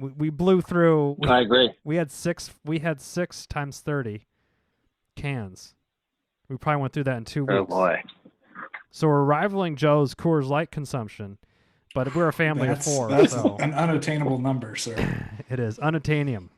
We blew through. I agree. We had six times 30 cans. We probably went through that in 2 weeks. Oh boy. So we're rivaling Joe's Coors Light consumption, but we're a family of four. That's so an unattainable number, sir. it is unattainium.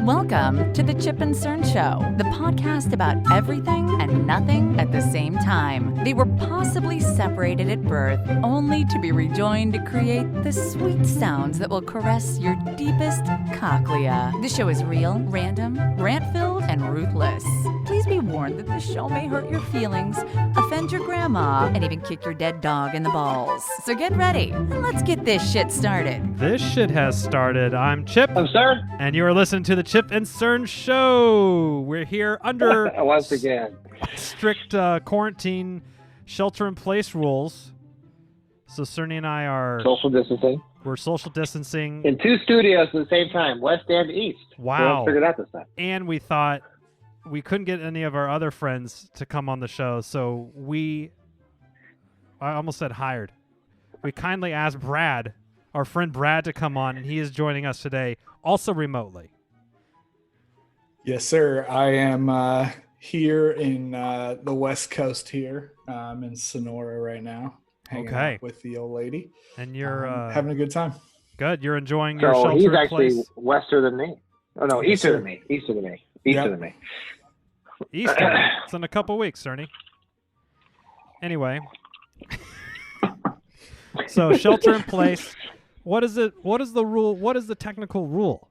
Welcome to the Chip and Cern Show, the podcast about everything and nothing at the same time. They were possibly separated at birth, only to be rejoined to create the sweet sounds that will caress your deepest cochlea. The show is real, random, rant-filled, and ruthless. Please be warned that this show may hurt your feelings, offend your grandma, and even kick your dead dog in the balls. So get ready, and let's get this shit started. This shit has started. I'm Chip. I'm Cern. And you are listening to the Chip and Cern Show. We're here under once again strict quarantine shelter-in-place rules. So Cerny and I are social distancing. We're social distancing in two studios at the same time, west and east. Wow. We figured out this time. And we thought we couldn't get any of our other friends to come on the show, so I almost said hired. We kindly asked Brad, our friend Brad, to come on, and he is joining us today, also remotely. Yes, sir. I am here in the West Coast here. I'm in Sonora right now, hanging out with the old lady. And you're having a good time. Good. You're enjoying your shelter he's in actually place? wester than me. Oh, no, Yes, easter than me. Easter than me. Easter than me. Easter. It's in a couple weeks, Cerny. Anyway. So shelter in place. What is it? What is the rule? What is the technical rule?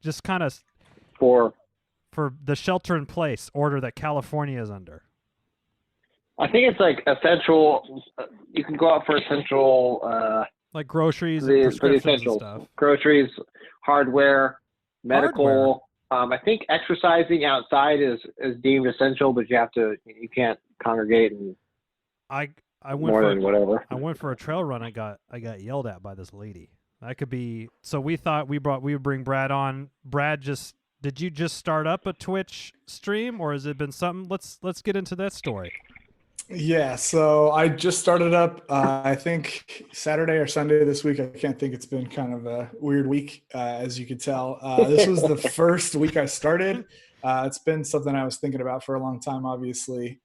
Just kind of for the shelter in place order that California is under. I think it's like essential. You can go out for essential, like groceries and prescriptions and stuff. Groceries, hardware, medical. I think exercising outside is deemed essential, but you can't congregate and I went more for than whatever. I went for a trail run. I got yelled at by this lady. That could be. So we thought we would bring Brad on. Brad, did you just start up a Twitch stream, or has it been something? Let's get into that story. Yeah, so I just started up, I think Saturday or Sunday this week. I can't think. It's been kind of a weird week, as you could tell. This was the first week I started. It's been something I was thinking about for a long time, obviously.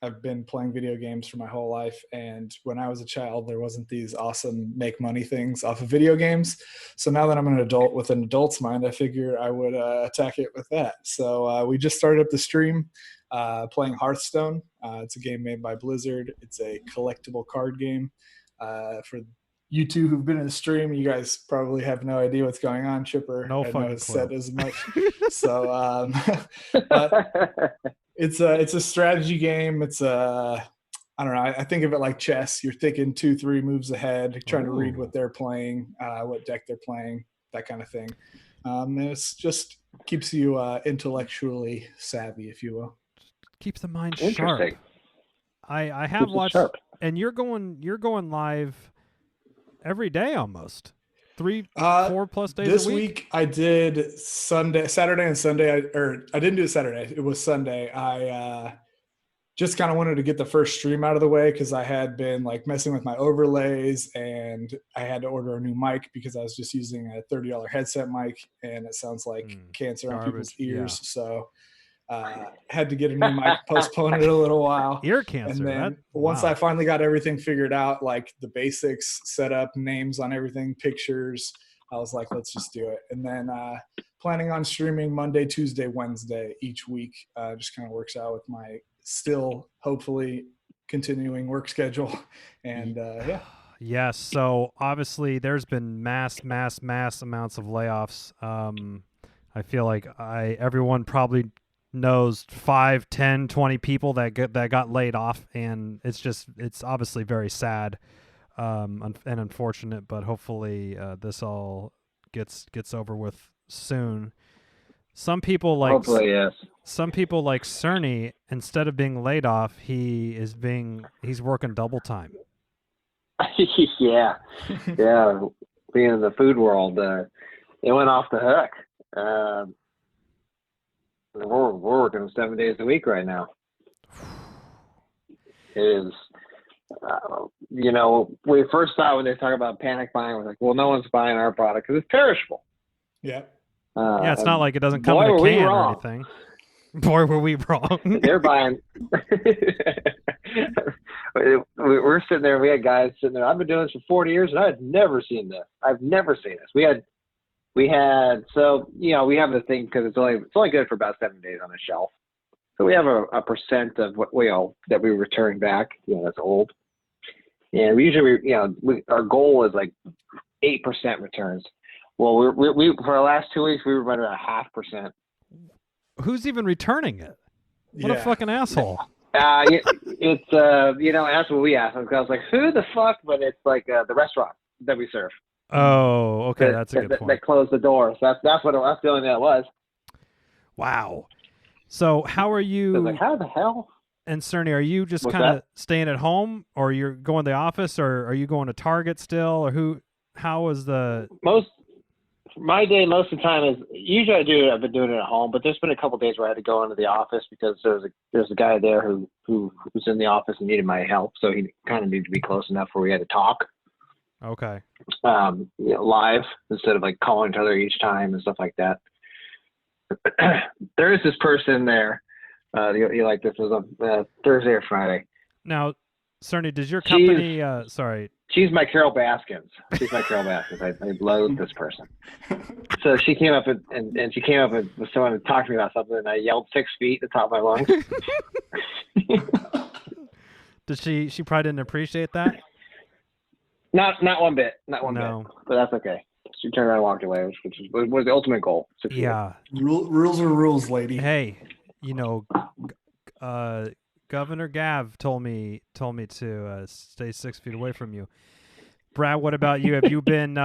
I've been playing video games for my whole life, and when I was a child, there wasn't these awesome make money things off of video games. So now that I'm an adult with an adult's mind, I figure I would attack it with that. So we just started up the stream playing Hearthstone. It's a game made by Blizzard. It's a collectible card game. For you two who've been in the stream, you guys probably have no idea what's going on. Chipper, no I fucking know, has clue. said as much. So but it's a strategy game. It's I don't know. I think of it like chess. You're thinking 2-3 moves ahead, trying to read what they're playing, what deck they're playing, that kind of thing. And it's just keeps you intellectually savvy, if you will. Keeps the mind sharp. I have watched, and you're going live every day almost. 3-4 plus days this a week? Week I did Saturday and Sunday. I didn't do it Saturday. It was Sunday. I just kind of wanted to get the first stream out of the way because I had been like messing with my overlays, and I had to order a new mic because I was just using a $30 headset mic, and it sounds like cancer on people's ears. Yeah. So had to get a new mic, postpone it a little while. Ear cancer. And then once I finally got everything figured out, like the basics, set up, names on everything, pictures, I was like, let's just do it. And then planning on streaming Monday, Tuesday, Wednesday each week. Just kind of works out with my still hopefully continuing work schedule. And yeah. Yes. So obviously there's been mass amounts of layoffs. I feel like everyone probably knows 5, 10, 20 people that got laid off, and it's obviously very sad and unfortunate, but hopefully this all gets over with soon. Some people like Cerny, instead of being laid off, he's working double time. yeah. Being in the food world, it went off the hook. We're working 7 days a week right now. It is We first thought when they talk about panic buying, we're like, well, no one's buying our product because it's perishable. Yeah. Yeah, it's not like it doesn't come boy, in a were we can or wrong. anything. Boy, were we wrong. They're buying. We're sitting there. We had guys sitting there. I've been doing this for 40 years, and I've never seen this. I've never seen this. We had. So we have the thing because it's only good for about 7 days on the shelf. So we have a percent of what that we return back. That's old. And we usually, our goal is like 8% returns. Well, we for the last 2 weeks we were running at 0.5%. Who's even returning it? What a Yeah. fucking asshole. It's that's what we asked. I was like, who the fuck? But it's like the restaurant that we serve. Oh, okay, that's a good that point. closed the door. So that's the only thing that was. Wow. So how are I was you like, how the hell? and Cerny, are you just What's kind of that? staying at home, or you're going to the office, or are you going to Target still, or how is the My day most of the time is usually I've been doing it at home, but there's been a couple of days where I had to go into the office because there's a guy there who was in the office and needed my help, so he kind of needed to be close enough where we had to talk okay. live instead of like calling each other each time and stuff like that. There is this person there. You like this was on Thursday or Friday. Now, Cerny, does your She's- company sorry, She's my Carol Baskins. I loathe this person. So she came up and she came up and was someone to talk to me about something, and I yelled 6 feet at the top of my lungs. did she probably didn't appreciate that? Not one bit. Not one No. bit. But that's okay. She turned around and walked away, which was the ultimate goal. 6 feet. Yeah. Rules are rules, lady. Hey, Governor Gav told me to stay 6 feet away from you. Brad, what about you? Have you been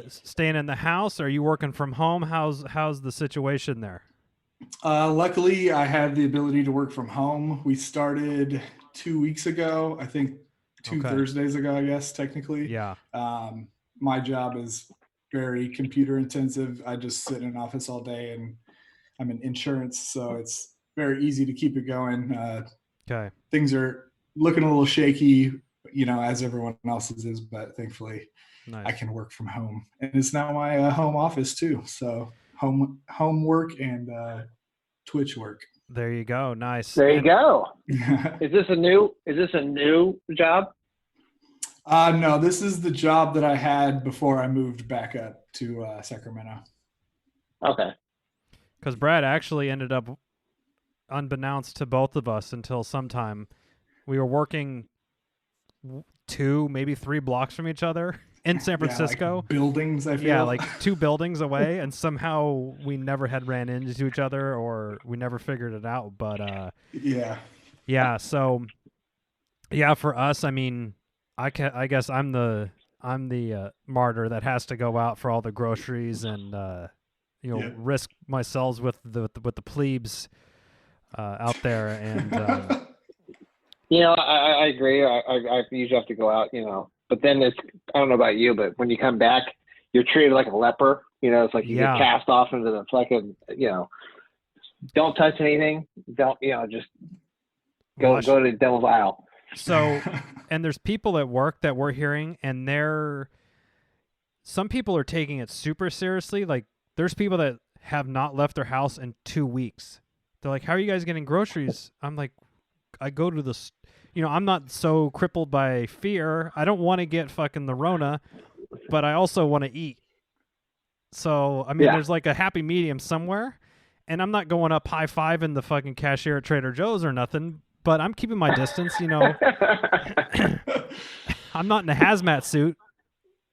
staying in the house? Or are you working from home? How's the situation there? Luckily, I have the ability to work from home. We started 2 weeks ago. I think two Okay. Thursdays ago, I guess, technically. Yeah. My job is very computer intensive. I just sit in an office all day, and I'm in insurance, so it's very easy to keep it going. Okay. Things are looking a little shaky, as everyone else's is, but thankfully Nice. I can work from home, and it's now my home office too. So home work and Twitch work. There you go. Nice. There you And- go. Is this a new job? No, this is the job that I had before I moved back up to Sacramento. Okay. Because Brad actually ended up, unbeknownst to both of us until sometime, we were working 2, maybe 3 blocks from each other in San Yeah, like Francisco. buildings, I feel. Yeah, like 2 buildings away, and somehow we never had ran into each other, or we never figured it out. But yeah. So for us, I mean, I guess I'm the martyr that has to go out for all the groceries and Yeah. risk myself with the plebes out there, and I agree. I usually have to go out, but then I don't know about you, but when you come back, you're treated like a leper. It's like you Yeah. get cast off into the fucking, don't touch anything. Don't, just go Wash- to the devil's aisle. So, and there's people at work that we're hearing, and some people are taking it super seriously. Like, there's people that have not left their house in 2 weeks. They're like, how are you guys getting groceries? I'm like, I go to I'm not so crippled by fear. I don't want to get fucking the Rona, but I also want to eat. So, I mean, Yeah. there's like a happy medium somewhere, and I'm not going up high-fiving the fucking cashier at Trader Joe's or nothing, but I'm keeping my distance, I'm not in a hazmat suit,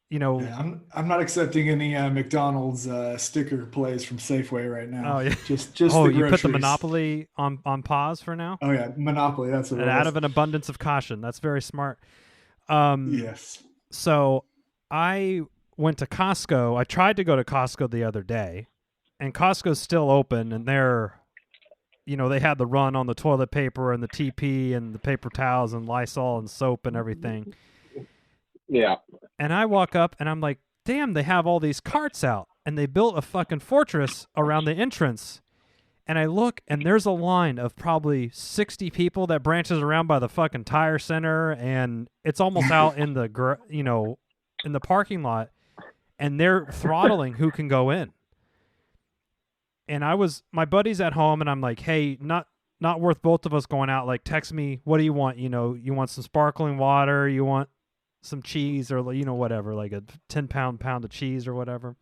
Yeah, I'm not accepting any McDonald's sticker plays from Safeway right now. Oh, yeah. Just Oh, the you put the groceries. Monopoly on pause for now? Oh yeah, Monopoly. That's what And it out was. of an abundance of caution. That's very smart. Yes. So I went to Costco. I tried to go to Costco the other day, and Costco's still open, and they had the run on the toilet paper and the TP and the paper towels and Lysol and soap and everything. Yeah. And I walk up and I'm like, damn, they have all these carts out, and they built a fucking fortress around the entrance. And I look, and there's a line of probably 60 people that branches around by the fucking tire center, and it's almost out in the in the parking lot, and they're throttling who can go in. And my buddy's at home, and I'm like, hey, not worth both of us going out. Like, text me, what do you want? You want some sparkling water? You want some cheese, or whatever, like a 10-pound of cheese or whatever.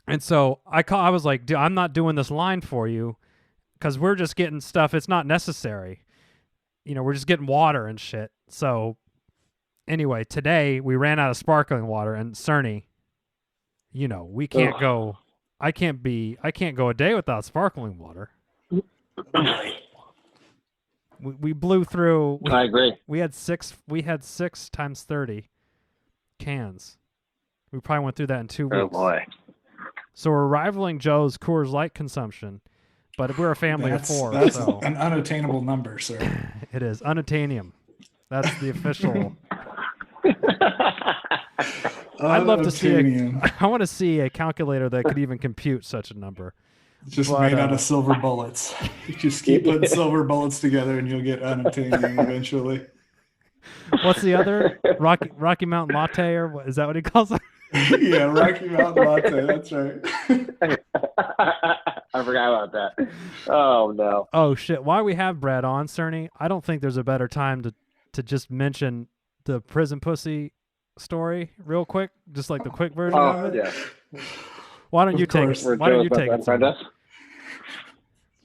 And so I was like, dude, I'm not doing this line for you because we're just getting stuff. It's not necessary. We're just getting water and shit. So anyway, today we ran out of sparkling water, and Cerny, we can't go. I can't go a day without sparkling water. We blew through. I agree. We had 6 times 30 cans. We probably went through that in 2 weeks. Oh boy. So we're rivaling Joe's Coors Light consumption, but we're a family of 4. That's so an unattainable number, sir. it is unattainium. That's the official. I'd love to see. I want to see a calculator that could even compute such a number. It's just made out of silver bullets. You just keep putting silver bullets together, and you'll get unattainium eventually. What's the other Rocky Mountain Latte, or what is that? What he calls it? Yeah, Rocky Mountain Latte. That's right. I forgot about that. Oh no. Oh shit! Why we have Brad on, Cerny? I don't think there's a better time to just mention the prison pussy story real quick, just like the quick version of it. Yeah. Why don't you take it? Why don't you take it? Cerny?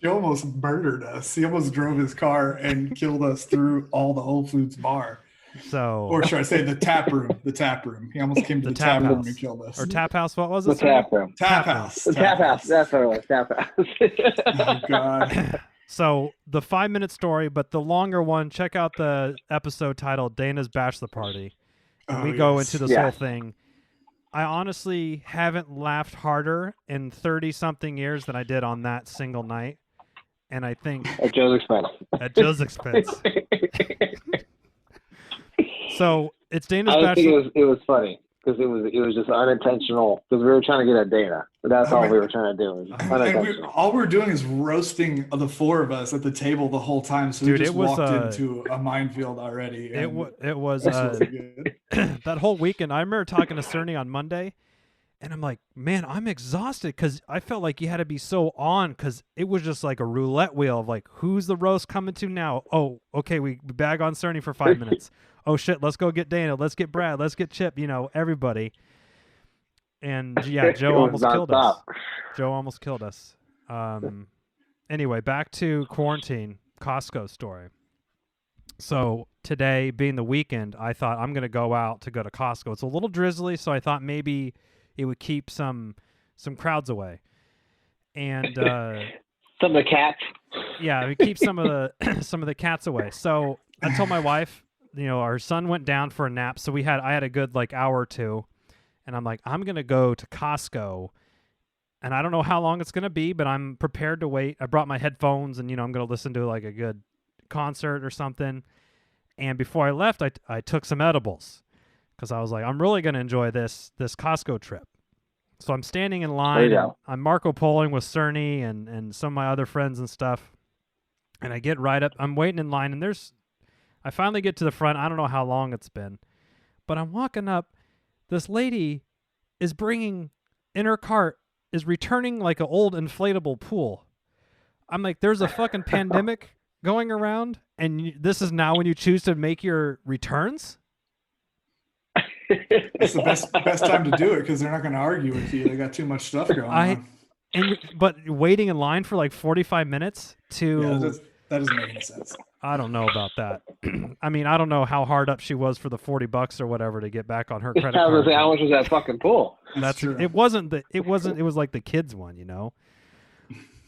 He almost murdered us. He almost drove his car and killed us through all the Whole Foods bar. So, or should I say the tap room? The tap room. He almost came to the tap room and killed us. Or tap house? What was it? The tap room. Tap house. The tap house. That's what it was. Tap house. Oh God. So the 5-minute story, but the longer one. Check out the episode titled "Dana's Bachelor Party." We go into this whole thing. I honestly haven't laughed harder in 30-something years than I did on that single night. And I think at Joe's expense. At Joe's expense. So it's Dana's I bachelor. think it was funny because it was just unintentional because we were trying to get at Dana. But that's all we were trying to do. Was unintentional. All we're doing is roasting the 4 of us at the table the whole time. So we just walked into a minefield already. It was that whole weekend. I remember talking to Cerny on Monday. And I'm like, man, I'm exhausted because I felt like you had to be so on because it was just like a roulette wheel of like, who's the roast coming to now? Oh, okay, we bag on Cerny for 5 minutes. Oh, shit, let's go get Dana. Let's get Brad. Let's get Chip, everybody. And, yeah, Joe almost killed us. Joe almost killed us. Anyway, back to quarantine, Costco story. So today, being the weekend, I thought I'm going to go out to go to Costco. It's a little drizzly, so I thought maybe it would keep some crowds away, and some of the cats. Yeah, it would keep some of the cats away. So I told my wife, our son went down for a nap, so I had a good hour or two, and I'm like, I'm gonna go to Costco, and I don't know how long it's gonna be, but I'm prepared to wait. I brought my headphones, and I'm gonna listen to a good concert or something. And before I left, I took some edibles. Because I was like, I'm really going to enjoy this Costco trip. So I'm standing in line. And I'm Marco Poloing with Cerny and some of my other friends and stuff. And I get right up. I'm waiting in line. And I finally get to the front. I don't know how long it's been. But I'm walking up. This lady is bringing, in her cart, is returning like an old inflatable pool. I'm like, there's a fucking pandemic going around. And this is now when you choose to make your returns? It's the best time to do it because they're not going to argue with you. They got too much stuff going on. But waiting in line for 45 minutes to... that doesn't make any sense. I don't know about that. I mean, I don't know how hard up she was for the $40 or whatever to get back on her credit card. I was gonna say, how much was that fucking pool? That's true. It was like the kids one,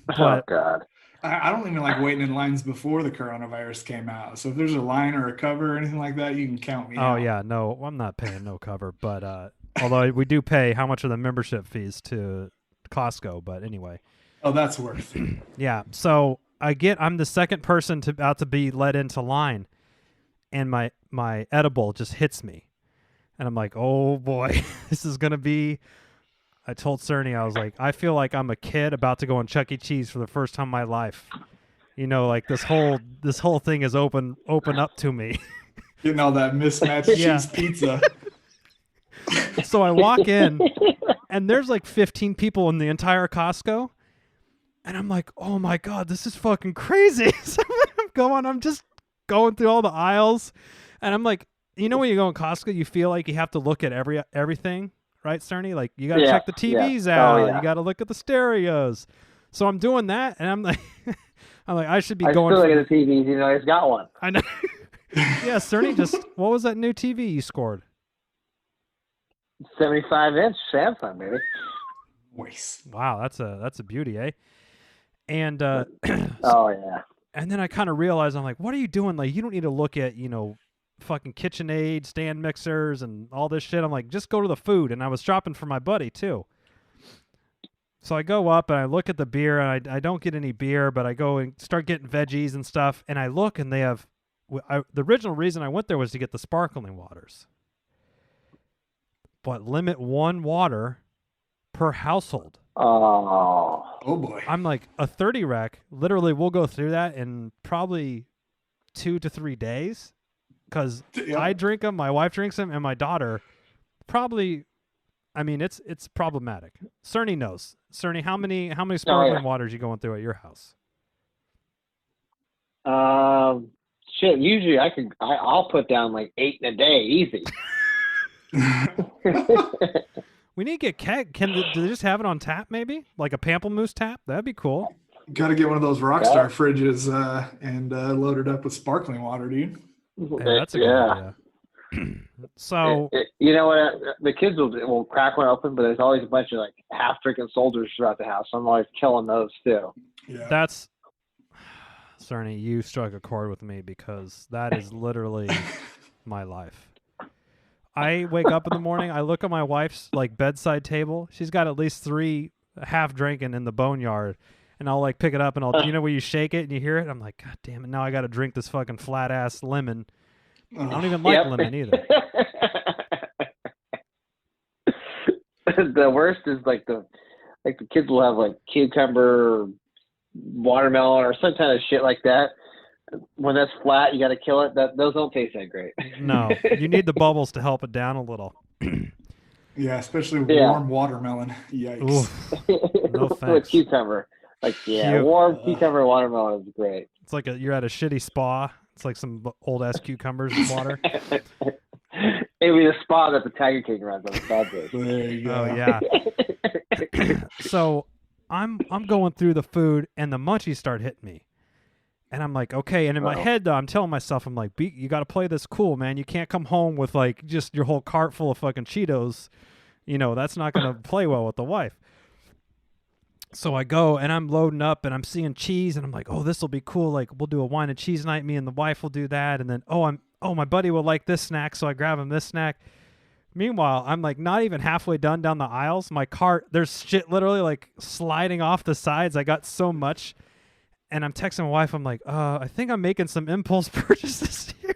But, oh God. I don't even like waiting in lines before the coronavirus came out. So if there's a line or a cover or anything like that, you can count me out. Oh, yeah. No, I'm not paying no cover. But although we do pay how much are the membership fees to Costco. But anyway. Oh, that's worth it. Yeah. So I'm the second person about to be led into line. And my edible just hits me. And I'm like, oh, boy, this is going to be I told Cerny, I was like, I feel like I'm a kid about to go on Chuck E. Cheese for the first time in my life. You know, like this whole thing is open up to me. Getting all that mismatched Yeah. cheese pizza. So I walk in, and there's like 15 people in the entire Costco, and I'm like, oh my god, this is fucking crazy. So I'm just going through all the aisles, and I'm like, you know, when you go in Costco, you feel like you have to look at everything, right, Cerny? Like you got to check the TVs out, you got to look at the stereos. So I'm doing that, and I'm like, I should be going. I still look at the TVs, you know, he's got one. I know. Yeah, Cerny just. What was that new TV you scored? 75-inch Samsung, baby. Nice. Wow, that's a beauty, eh? And Oh yeah. and then I kind of realized, I'm like, what are you doing? Like, you don't need to look at, you know, fucking KitchenAid, stand mixers, and all this shit. I'm like, just go to the food. And I was shopping for my buddy too. So I go up and I look at the beer, and I don't get any beer, but I go and start getting veggies and stuff. And I look, and they have. The original reason I went there was to get the sparkling waters, but limit one water per household. Oh boy. I'm like, a 30 rack, literally we'll go through that in probably 2 to 3 days, because I drink them, my wife drinks them, and my daughter probably. I mean, it's problematic. Cerny knows. Cerny, how many sparkling waters you going through at your house? Shit. Usually I'll put down like 8 in a day, easy. We need to get keg. Do they just have it on tap? Maybe like a Pamplemousse tap. That'd be cool. Got to get one of those Rockstar fridges and load it up with sparkling water, dude. Yeah, that's a good idea. So you know what? The kids will crack one open, but there's always a bunch of like half-drinking soldiers throughout the house. So I'm always killing those too. Yeah. That's Cerny. You struck a chord with me, because that is literally my life. I wake up in the morning, I look at my wife's like bedside table. She's got at least 3 half drinking in the boneyard, and I'll like pick it up, and you know where you shake it and you hear it. I'm like, God damn it! Now I got to drink this fucking flat ass lemon. I don't even like lemon either. The worst is like the kids will have like cucumber, watermelon, or some kind of shit like that. When that's flat, you got to kill it. Those don't taste that great. No, you need the bubbles to help it down a little. Yeah, especially warm watermelon. Yikes. Oof. No With thanks. cucumber. Like, warm cucumber watermelon is great. It's like you're at a shitty spa. It's like some old ass cucumbers in water. Maybe the spa that the Tiger King runs on the side. There you go. Oh yeah. So I'm going through the food, and the munchies start hitting me, and I'm like, okay. And in my head, though, I'm telling myself, I'm like, you got to play this cool, man. You can't come home with like just your whole cart full of fucking Cheetos. You know, that's not gonna play well with the wife. So I go, and I'm loading up, and I'm seeing cheese, and I'm like, oh, this will be cool. Like, we'll do a wine and cheese night. Me and the wife will do that. And then, my buddy will like this snack, so I grab him this snack. Meanwhile, I'm like not even halfway done down the aisles. My cart, there's shit literally like sliding off the sides. I got so much. And I'm texting my wife. I'm like, I think I'm making some impulse purchases here.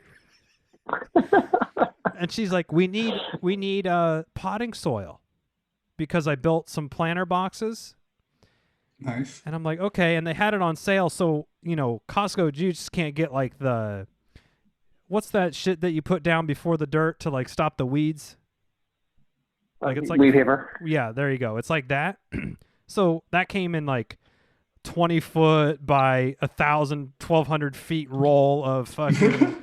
And she's like, we need potting soil, because I built some planter boxes. Nice. And I'm like, okay. And they had it on sale. So, you know, Costco, you just can't get like what's that shit that you put down before the dirt to like stop the weeds? Like it's like weed paper. Yeah, there you go. It's like that. So that came in like 20 foot by 1,000, 1,200 feet roll of fucking.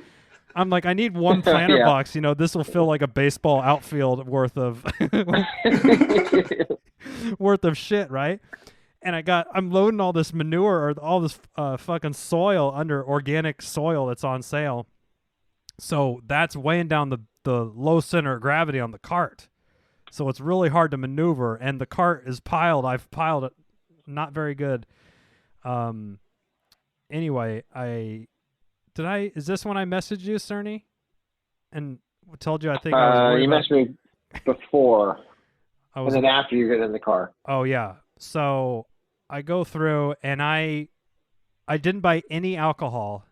I'm like, I need one planter box. You know, this will fill like a baseball outfield worth of shit, right? And I'm loading all this manure or all this fucking soil under organic soil that's on sale. So that's weighing down the low center of gravity on the cart. So it's really hard to maneuver, and the cart is piled. I've piled it not very good. Anyway, is this when I messaged you, Cerny? And told you I think I was worried you about... messaged me before, and then after you get in the car. Oh, yeah. So I go through, and I didn't buy any alcohol,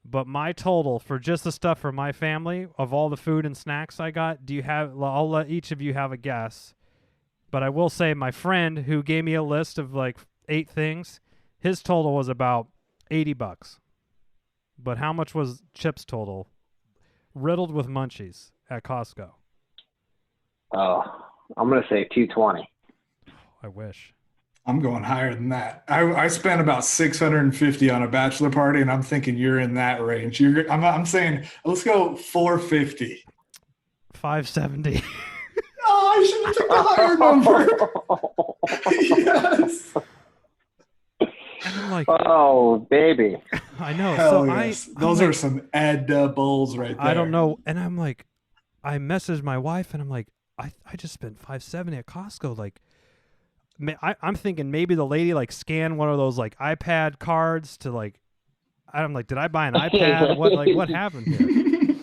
but my total for just the stuff for my family of all the food and snacks I got, I'll let each of you have a guess, But I will say my friend who gave me a list of like 8 things, his total was about $80. But how much was Chip's total? Riddled with munchies at Costco. Oh, I'm gonna say 220. I wish. I'm going higher than that. I spent about 650 on a bachelor party, and I'm thinking you're in that range. I'm saying let's go 450. 570. Oh, I should have took the higher number. Yes. And I'm like, Oh, baby. I know. Hell so yes. I'm Those like, are some edibles right there. I don't know. And I'm like, I messaged my wife and I'm like, I just spent $570 at Costco. Like, I'm thinking maybe the lady like scanned one of those like iPad cards to like, I'm like, did I buy an iPad? What happened here?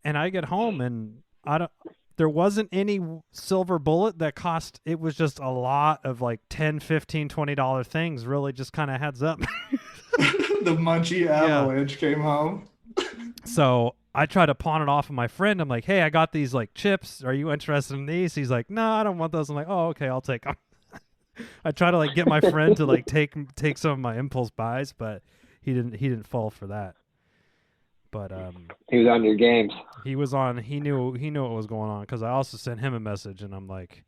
And I get home and there wasn't any silver bullet that cost. It was just a lot of like $10, $15, $20 things. Really, just kind of heads up. The munchie avalanche came home. So I tried to pawn it off of my friend. I'm like, hey, I got these like chips. Are you interested in these? He's like, no, I don't want those. I'm like, oh, okay, I'll take them. I try to like get my friend to like take some of my impulse buys, but he didn't fall for that. But He was on your games. he was on. He knew what was going on because I also sent him a message, and I'm like,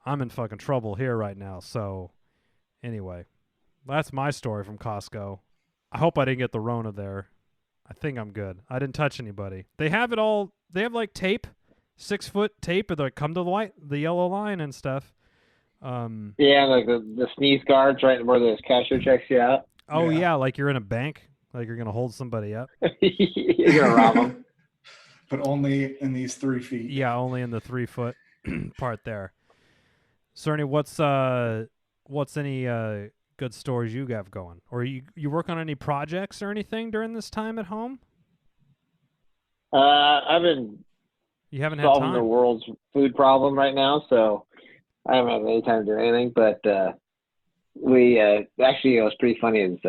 I'm in fucking trouble here right now. So anyway, that's my story from Costco. I hope I didn't get the Rona there. I think I'm good. I didn't touch anybody. They have it all. They have like tape, 6-foot tape, and they come to the yellow line and stuff. Yeah, like the sneeze guards right where the cashier checks you out. Oh Yeah. yeah, like you're in a bank, like you're gonna hold somebody up. You're gonna rob them. But only in these 3 feet. Yeah, only in the 3-foot part there. Cerny, what's any good stories you have going, or you work on any projects or anything during this time at home? I've been You haven't had solving time. the world's food problem right now, so I haven't had any time to do anything. But we actually, it was pretty funny. Is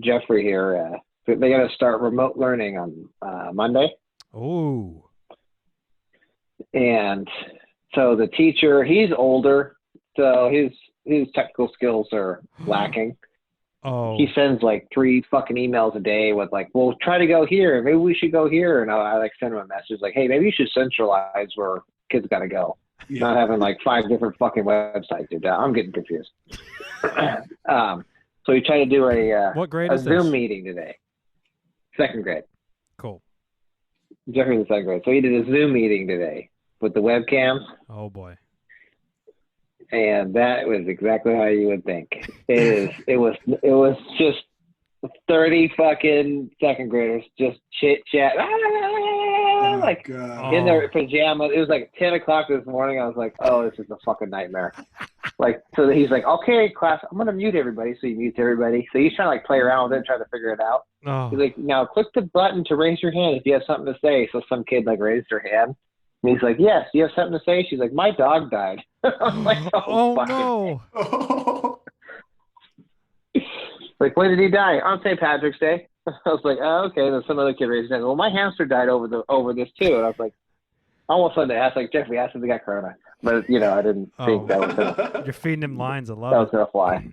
Jeffrey here? They got to start remote learning on Monday, Oh, and so the teacher, he's older, so his technical skills are lacking. oh, He sends like 3 fucking emails a day with like, well, try to go here. Maybe we should go here. And I like send him a message like, hey, maybe you should centralize where kids got to go. Yeah. Not having like 5 different fucking websites. Dude. I'm getting confused. So we tried to do what grade a is Zoom this? meeting today. 2nd grade. Cool. Jeffrey's in 2nd grade. So he did a Zoom meeting today with the webcams. Oh boy. And that was exactly how you would think. It was just 30 fucking 2nd graders just chit chat, Oh my like God. in their pajamas. It was like 10 o'clock this morning. I was like, oh, this is a fucking nightmare. Like, so he's like, okay, class, I'm gonna mute everybody. So he mutes everybody. So he's trying to like play around with it, trying to figure it out. Oh, He's like, now click the button to raise your hand if you have something to say. So some kid like raised her hand. And he's like, yes, you have something to say? She's like, my dog died. I was like, oh fuck. no. Oh. Like, when did he die? On St. Patrick's Day. I was like, oh, okay. Then some other kid raised his hand. Well, my hamster died over this too. And I was like, I almost wanted to ask, like, Jeffrey, asked if he got corona. But, I didn't think that was You're feeding him lines. I that love was it. going to fly.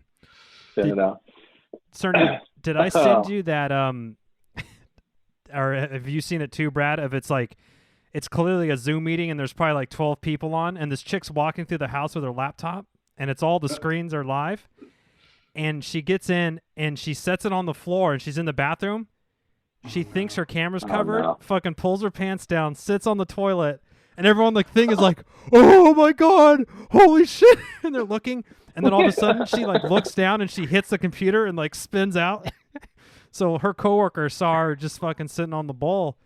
Cerny, did I send you that or have you seen it too, Brad? If it's like, it's clearly a Zoom meeting and there's probably like 12 people on, and this chick's walking through the house with her laptop, and it's all the screens are live, and she gets in and she sets it on the floor, and she's in the bathroom. She thinks her camera's covered, no. fucking pulls her pants down, sits on the toilet, and everyone the thing is like, oh my God, holy shit, and they're looking, and then all of a sudden she like looks down and she hits the computer and like spins out. So her coworker saw her just fucking sitting on the bowl,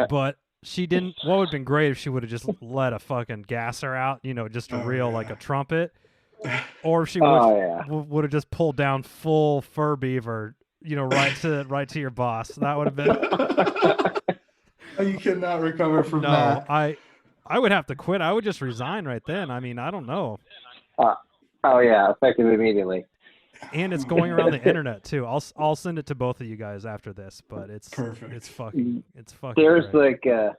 but she didn't. What would have been great if she would have just let a fucking gasser out, just a real like a trumpet, or if she would have just pulled down full fur beaver, right to your boss. That would have been. You cannot recover from No, that. I would have to quit. I would just resign right then. I mean, I don't know. Oh, yeah, effective immediately. And it's going around the internet too. I'll send it to both of you guys after this. But it's Perfect. It's fucking. There's great. like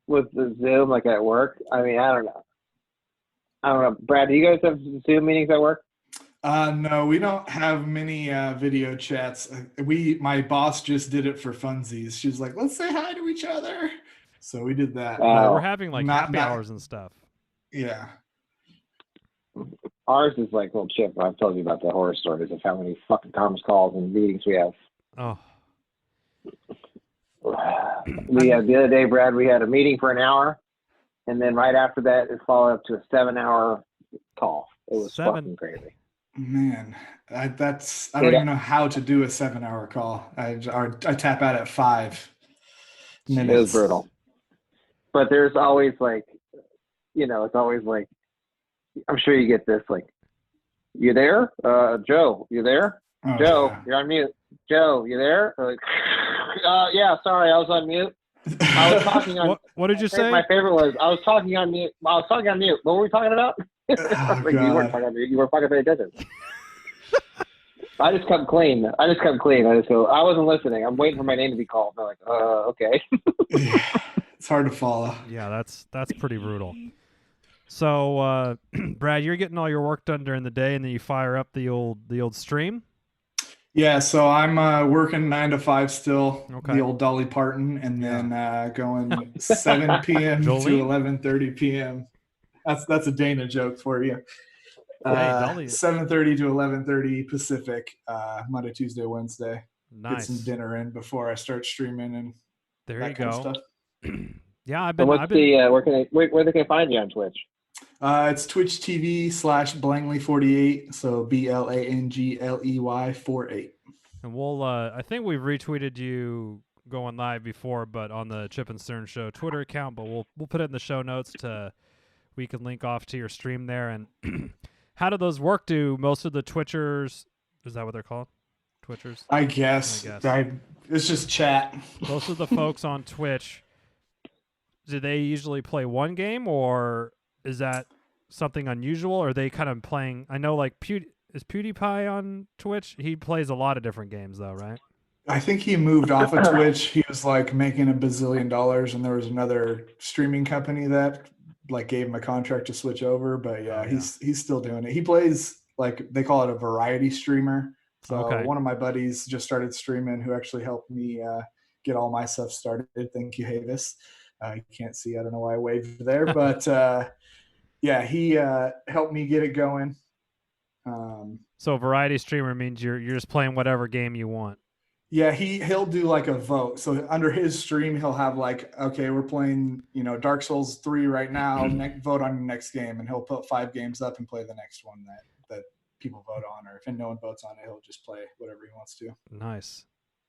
with the Zoom like at work. I mean, I don't know. Brad, do you guys have Zoom meetings at work? No, we don't have many video chats. My boss just did it for funsies. She was like, "Let's say hi to each other." So we did that. We're having like Not- happy not- hours and stuff. Yeah. Ours is like a little chip. I've told you about the horror stories of how many fucking conference calls and meetings we have. Oh, We had the other day, Brad. We had a meeting for an hour, and then right after that, it followed up to a 7-hour call. It was fucking crazy. Man, I don't even know how to do a 7-hour call. I tap out at 5 minutes. It was brutal. But there's always like, it's always like, I'm sure you get this, like, you there? Joe, you there? Oh, Joe, yeah. you're on mute. Joe, you there? Like, yeah, sorry, I was on mute. I was talking on. What did you say? My favorite was I was talking on mute. I was talking on mute. What were we talking about? Oh, Like, you weren't God. talking on mute. You were fucking paying attention. I just come clean. I just go, I wasn't listening. I'm waiting for my name to be called. And they're like, okay. Yeah, it's hard to follow. Yeah, that's pretty brutal. So, Brad, you're getting all your work done during the day, and then you fire up the old stream. Yeah, so I'm working 9 to 5 still, Okay. the old Dolly Parton, and then going 7 p.m. to Jolene? 11:30 p.m. That's a Dana joke for you. Dolly. 7:30 to 11:30 Pacific, Monday, Tuesday, Wednesday. Nice. Get some dinner in before I start streaming and There that you kind go. of stuff. Yeah, I've So been. what's I've been. where they can find you on Twitch? It's Twitch TV /Blangley48. So BLANGLEY 48. And we'll. I think we've retweeted you going live before, but on the Chip and Stern Show Twitter account. But we'll put it in the show notes we can link off to your stream there. And how do those work? Do most of the Twitchers? Is that what they're called? Twitchers. I guess. It's just chat. Most of the folks on Twitch, do they usually play one game, or is that something unusual? Or are they kind of playing? I know, like, is PewDiePie on Twitch? He plays a lot of different games, though, right? I think he moved off of Twitch. He was like making $1 bazillion, and there was another streaming company that like gave him a contract to switch over. But yeah, he's still doing it. He plays, like, they call it a variety streamer. So one of my buddies just started streaming, who actually helped me get all my stuff started. Thank you, Havis. You can't see, I don't know why I waved there, but yeah, he helped me get it going. So variety streamer means you're just playing whatever game you want. Yeah, he'll do like a vote. So under his stream, he'll have like, okay, we're playing, Dark Souls 3 right now. Vote on your next game, and he'll put 5 games up and play the next one that people vote on. Or if no one votes on it, he'll just play whatever he wants to. Nice.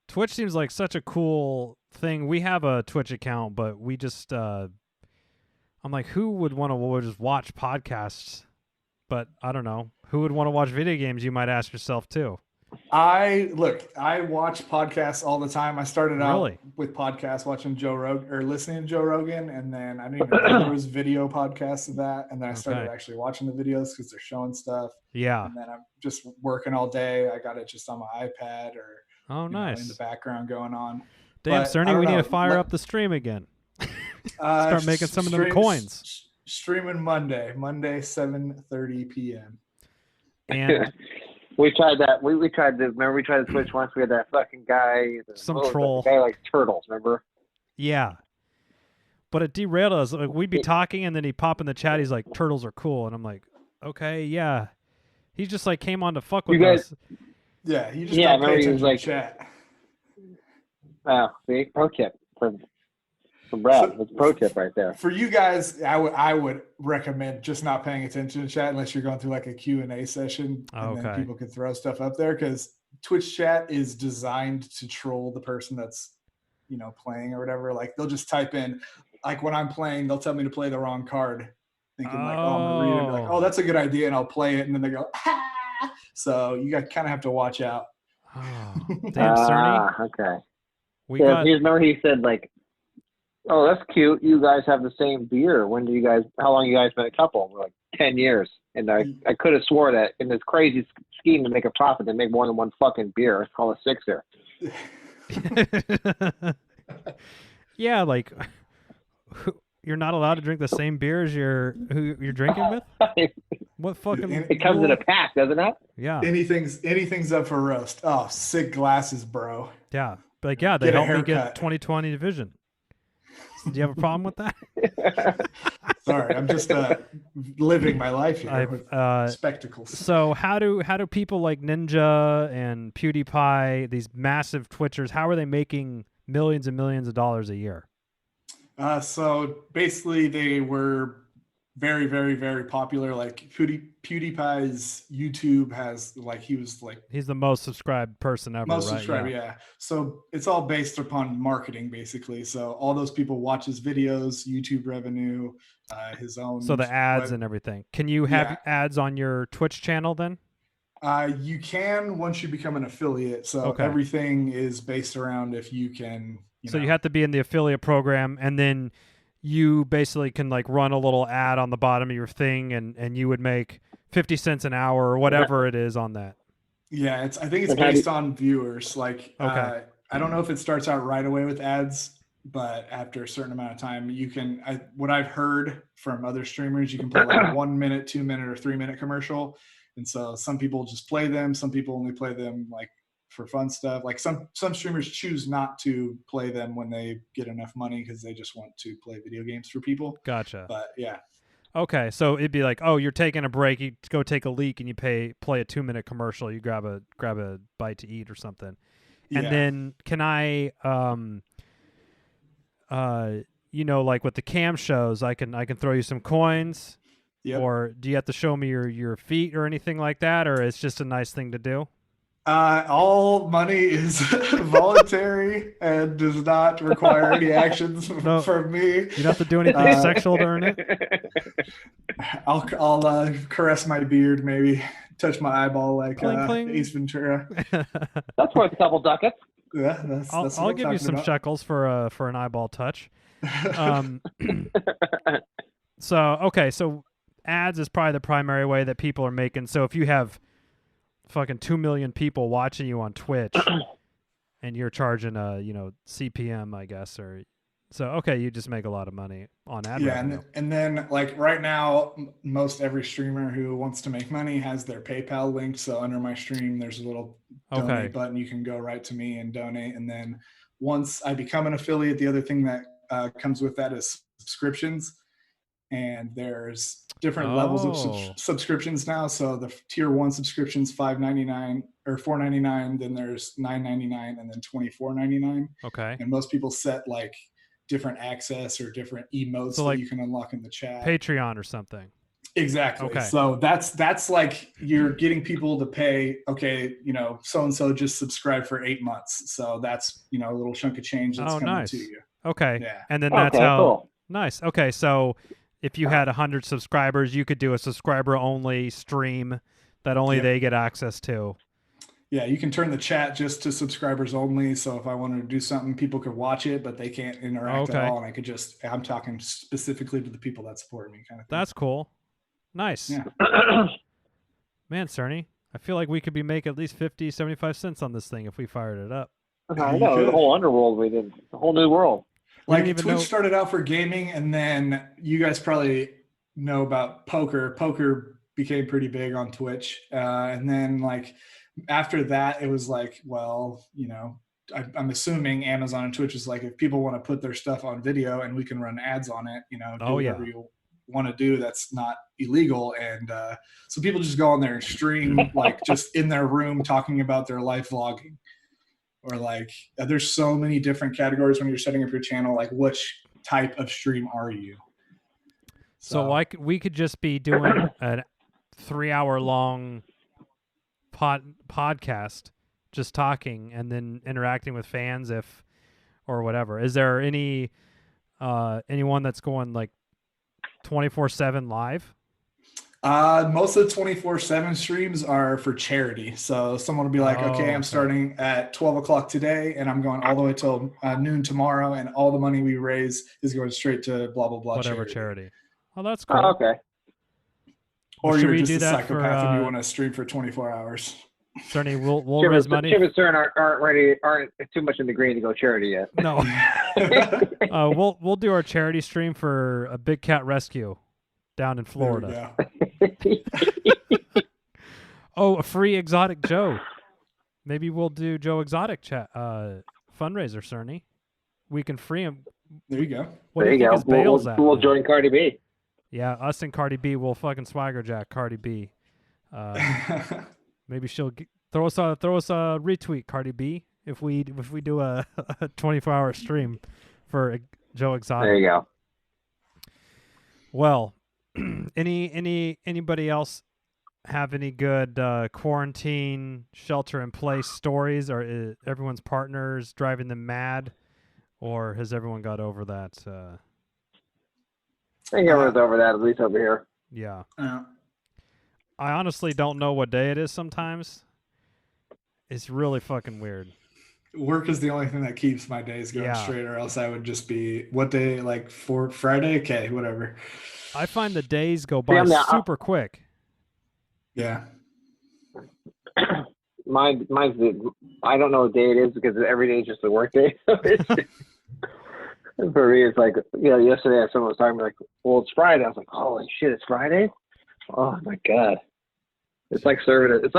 Twitch seems like such a cool thing. We have a Twitch account, but we just I'm like, who would want to just watch podcasts? But I don't know. Who would want to watch video games? You might ask yourself too. I watch podcasts all the time. I started out Really? with podcasts, watching Joe Rogan or listening to Joe Rogan, and then I didn't even know there was video podcasts of that. And then I started actually watching the videos because they're showing stuff. Yeah. And then I'm just working all day. I got it just on my iPad or nice. in the background going on. Damn, But Cerny, I don't we need know. to fire up the stream again. Start making some of them coins. Streaming Monday 7:30 p.m. And We tried that. We tried to. Remember, we tried to Twitch once. We had that fucking guy. Some what was it? troll. The guy likes turtles. Remember? yeah. But it derailed us. Like, we'd be talking, and then he'd pop in the chat. He's like, "Turtles are cool," and I'm like, "Okay, yeah." He just like came on to fuck with us. Yeah, you just Yeah, don't I pay remember he was attention like- to chat. Oh, see, pro tip from Brad. That's a pro tip right there. For you guys, I would recommend just not paying attention to chat unless you're going through like a Q&A session, and then Okay. people can throw stuff up there, because Twitch chat is designed to troll the person that's playing or whatever. Like, they'll just type in, like, when I'm playing, they'll tell me to play the wrong card, thinking like, oh, I'm gonna read it, and be like, oh, that's a good idea, and I'll play it, and then they go, ah! So you got kind of have to watch out. Oh, damn, Cerny. Okay. We Yeah, got remember he said like, "Oh, that's cute. You guys have the same beer. When do you guys? How long you guys been a couple?" We're like 10 years, and I could have swore that in this crazy scheme to make a profit, they make more than one fucking beer. It's called a sixer. yeah, like you're not allowed to drink the same beer as who you're drinking with? What fucking? It comes in a pack, doesn't it? Yeah. Anything's up for roast. Oh, sick glasses, bro. Yeah. Like, yeah, they Get a helped me get haircut. 20/20 vision. Do you have a problem with that? Sorry, I'm just living my life here with spectacles. So how do people like Ninja and PewDiePie, these massive Twitchers, how are they making millions and millions of dollars a year? So basically, they were very, very, very popular. Like PewDiePie's YouTube has He's the most subscribed person ever. most right? subscribed, yeah. So it's all based upon marketing, basically. So all those people watch his videos, YouTube revenue, his own. So the ads and everything. Can you have ads on your Twitch channel then? You can once you become an affiliate. So Okay. everything is based around if you can. You have to be in the affiliate program, and then you basically can like run a little ad on the bottom of your thing, and you would make 50 cents an hour or whatever it is on that. Yeah, I think it's based on viewers. Like, Okay. I don't know if it starts out right away with ads, but after a certain amount of time, you can. What I've heard from other streamers, you can play like a 1 minute, 2 minute, or 3 minute commercial, and so some people just play them. Some people only play them like for fun stuff. Like some streamers choose not to play them when they get enough money because they just want to play video games for people. Gotcha. But yeah. Okay, so it'd be like, oh, you're taking a break, you go take a leak, and you play a 2-minute commercial. You grab a bite to eat or something, and then can I, like with the cam shows, I can throw you some coins, or do you have to show me your feet or anything like that, or it's just a nice thing to do? All money is voluntary and does not require any actions from me. You don't have to do anything sexual to earn it. I'll caress my beard, maybe touch my eyeball like cling, cling. Ace Ventura. That's worth a couple ducats. Yeah, that's I'll what give you some shekels for an eyeball touch. So ads is probably the primary way that people are making. So if you have fucking 2 million people watching you on Twitch and you're charging a CPM, I guess, or so you just make a lot of money on ad revenue. And then like right now most every streamer who wants to make money has their PayPal linked. So under my stream there's a little donate button. You can go right to me and donate. And then once I become an affiliate, the other thing that comes with that is subscriptions. And there's different levels of subscriptions now. So the tier 1 subscriptions $5.99 or $4.99. Then there's $9.99 and then $24.99. Okay. And most people set like different access or different emotes that you can unlock in the chat. Patreon or something. Exactly. Okay. So that's like you're getting people to pay. Okay, so and so just subscribed for 8 months. So that's a little chunk of change that's coming to you. Okay. Yeah. And then that's how. Cool. Nice. Okay. So if you had 100 subscribers, you could do a subscriber-only stream that only they get access to. Yeah, you can turn the chat just to subscribers only. So if I wanted to do something, people could watch it, but they can't interact at all. And I could I'm talking specifically to the people that support me kind of thing. That's cool. Nice. Yeah. Man, Cerny, I feel like we could be making at least 50, 75 cents on this thing if we fired it up. I know, the whole underworld we did, the whole new world. Like Twitch started out for gaming, and then you guys probably know about poker. Poker became pretty big on Twitch. And then like after that, it was like, well, I'm assuming Amazon and Twitch is like, if people want to put their stuff on video and we can run ads on it, do whatever you want to do, that's not illegal. And so people just go on there and stream like just in their room talking about their life vlogging. Or like, there's so many different categories when you're setting up your channel. Like, which type of stream are you? So like, we could just be doing a 3-hour-long podcast, just talking and then interacting with fans, or whatever. Is there anyone that's going like 24/7 live? Most of the 24/7 streams are for charity. So someone will be like, okay, I'm starting at 12 o'clock today and I'm going all the way till noon tomorrow. And all the money we raise is going straight to blah, blah, blah. Whatever charity. Oh, that's cool. Okay. Or Should you're we just do a that psychopath for, and you want to stream for 24 hours. Cerny, we'll Chip raise money. Chip and Cern aren't too much in the green to go charity yet. No. We'll do our charity stream for a big cat rescue down in Florida. Oh, a free Exotic Joe. Maybe we'll do Joe Exotic fundraiser, Cerny. We can free him. There you go. What there do you think go. his bail's at? We'll join Cardi B. Yeah, us and Cardi B will fucking swagger jack Cardi B. Maybe she'll throw us a retweet, Cardi B, if we do a 24-hour stream for Joe Exotic. There you go. Well, anybody else have any good quarantine shelter-in-place stories, or is everyone's partners driving them mad, or has everyone got over that? I think everyone's over that, at least over here. Yeah. I honestly don't know what day it is sometimes. It's really fucking weird. Work is the only thing that keeps my days going straight, or else I would just be, what day, like for Friday? Okay, whatever. I find the days go by super quick. Yeah. Mine's I don't know what day it is because every day is just a work day. For me, it's like, yesterday someone was talking like, well, it's Friday. I was like, holy shit, it's Friday? Oh my God. It's like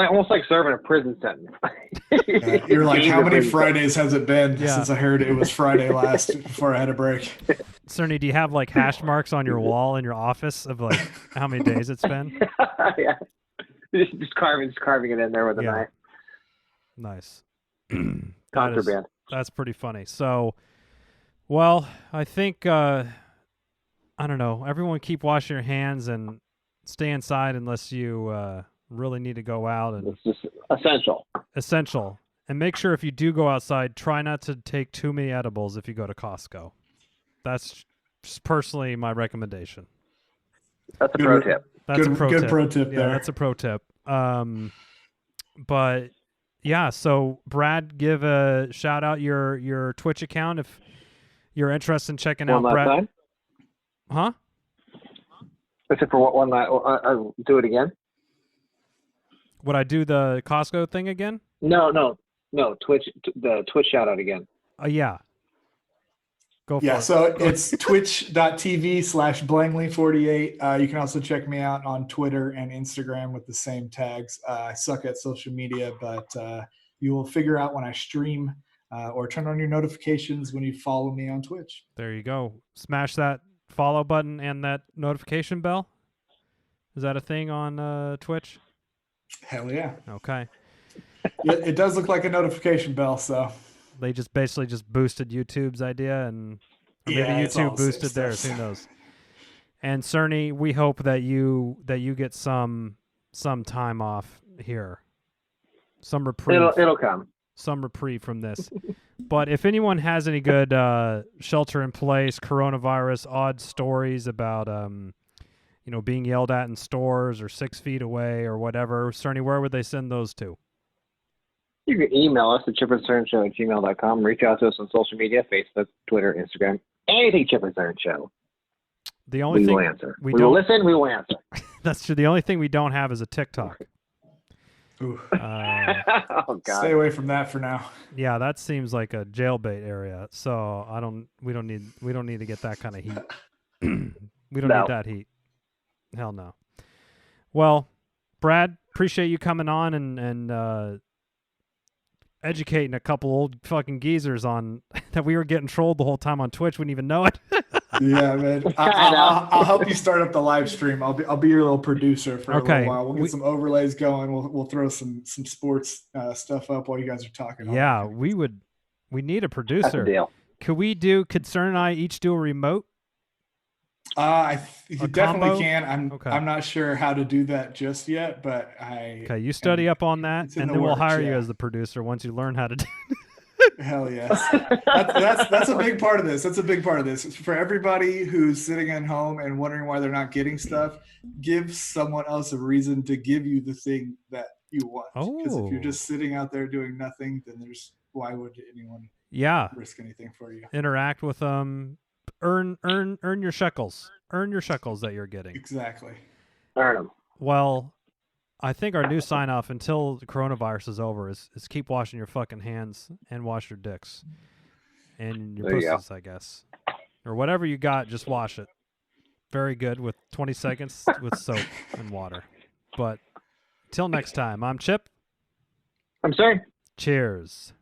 almost like serving a prison sentence. You're like, how many Fridays has it been since I heard it was Friday last before I had a break? Cerny, do you have like hash marks on your wall in your office of like how many days it's been? Yeah. Just carving it in there with a knife. Nice. Contraband. That's pretty funny. So, well, I think, I don't know, everyone keep washing your hands and stay inside unless you really need to go out. And it's just essential. Essential. And make sure if you do go outside, try not to take too many edibles if you go to Costco. That's just personally my recommendation. That's a pro tip. That's a pro good tip. pro tip there. That's a pro tip. But yeah, so Brad, give a shout out your Twitch account if you're interested in checking out Brad. Time? Huh? Except for what one night? I'll do it again. Would I do the Costco thing again? No. Twitch, the Twitch shout out again. Yeah. Go for it. Yeah, so it's twitch.tv/Blangley48. You can also check me out on Twitter and Instagram with the same tags. I suck at social media, but you will figure out when I stream or turn on your notifications when you follow me on Twitch. There you go. Smash that follow button and that notification bell. Is that a thing on Twitch? Hell yeah. Okay. It does look like a notification bell, so. They just basically boosted YouTube's idea, and or maybe YouTube boosted theirs. Who knows? And Cerny, we hope that you get some time off here, some reprieve. It'll come. Some reprieve from this. But if anyone has any good shelter-in-place, coronavirus odd stories about being yelled at in stores or 6 feet away or whatever, Cerny, where would they send those to? You can email us at chipandcernshow@gmail.com. Reach out to us on social media, Facebook, Twitter, Instagram. Anything Chip and Cern Show. The only we thing will answer. We will listen, we will answer. That's true. The only thing we don't have is a TikTok. Ooh. Oh, God. Stay away from that for now. Yeah, that seems like a jailbait area. So we don't need to get that kind of heat. We don't need that heat. Hell no. Well, Brad, appreciate you coming on and educating a couple old fucking geezers on that we were getting trolled the whole time on Twitch. We didn't even know it. Yeah, man. I'll help you start up the live stream. I'll be your little producer for a little while. We'll get some overlays going. We'll throw some sports stuff up while you guys are talking. Yeah, we need a producer. That's the deal. Could Cern and I each do a remote? You definitely can. I'm not sure how to do that just yet, but Okay, you study up on that, and then we'll hire you as the producer once you learn how to do it. Hell yes. That's a big part of this. That's a big part of this. For everybody who's sitting at home and wondering why they're not getting stuff, give someone else a reason to give you the thing that you want. Because if you're just sitting out there doing nothing, then why would anyone risk anything for you? Interact with them. Earn your shekels. Earn your shekels that you're getting. Exactly. Earn them. Well, I think our new sign off until the coronavirus is over is keep washing your fucking hands and wash your dicks and your There you pussies, I guess, or whatever you got. Just wash it. Very good with 20 seconds with soap and water. But till next time, I'm Chip. I'm sorry. Cheers.